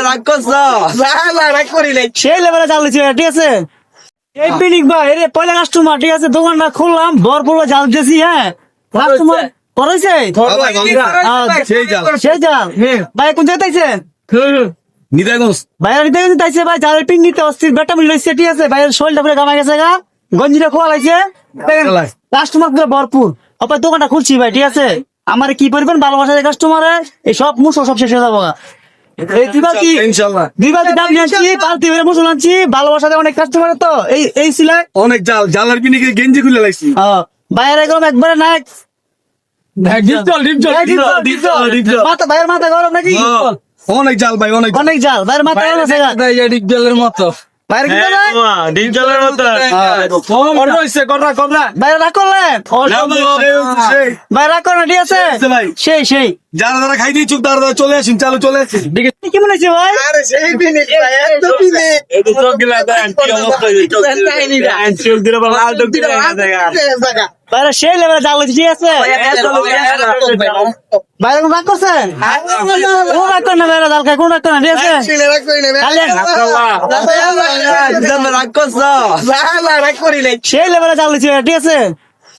রাগ করছো? রাগ করি নাই। সেই লেভেলে জাল দিচ্ছে ঠিক আছে। এই পিনিক ভাই এর পয়লা কাস্টমার ঠিক আছে, দোকানটা খুললাম ভরপুর জাল দিয়েছি। হ্যাঁ কাস্টমার করেছে সেই জাল ভাই কোন জায়গায় তাইছেন নিদাগঞ্জ ভাইয়ের নিতে কিন্তু তাইছে ভাই জালের পিন নিতে অস্থির বেটা মিলে সেটি আছে ভাইয়ের শরীরটা পুরো গামা গেছে গা, গঞ্জিটা খোয়া লাগছে, কাস্টমার পুরো ভরপুর। অপায় দোকানটা খুলছি ভাই ঠিক আছে, আমার কি পরিমাণ ভালোবাসা কাস্টমারে এই সব মুসো সব শেষ হয়ে যাবো গা। এই দুই বালতি ইনশাল্লাহ। দাম নিয়ে আনছি, বালতি ভরে মুসল আনছি, ভালোবাসাতে অনেক কাস্টমার তো এই সিলাই অনেক জাল, জালার পিনিকে গেঞ্জি খুলে লাগছি। বাইরে একদম একবারে নাই মাথা, ভাইয়ের মাথা গরম নাকি? অনেক জাল ভাই, অনেক অনেক জাল ভাইয়ের মাথা গরম আছে গা। ডিপজলের মতো। বাইরে কি করে? ডিপজলের মতো। বাইরে রাগ করলেন? ভাই রাগ করেন ঠিক আছে ভাই সেই সেই যারা যারা খাই দিই চুপ, তারা চলে আসেন, চালু চলে আসেন। কি মনে হচ্ছে ভাই? আরে সেই পিনিক ভাই, এত পিনিক। এই চোখ গিলা দেন, কি অবস্থা হইছে? চোখ দিলে বলা চোখ দিলে দেখা। বাইরে সেই লেভেলে জাল হচ্ছে ঠিক আছে। বাইরে কোন রাগ করছেন? কোন রাগ করেন না বাইরে জাল খায়, কোন রাগ করেন ঠিক আছে। খালি রাগ করছো? রাগ করি নাই। সেই লেভেলে জাল হচ্ছে ঠিক আছে।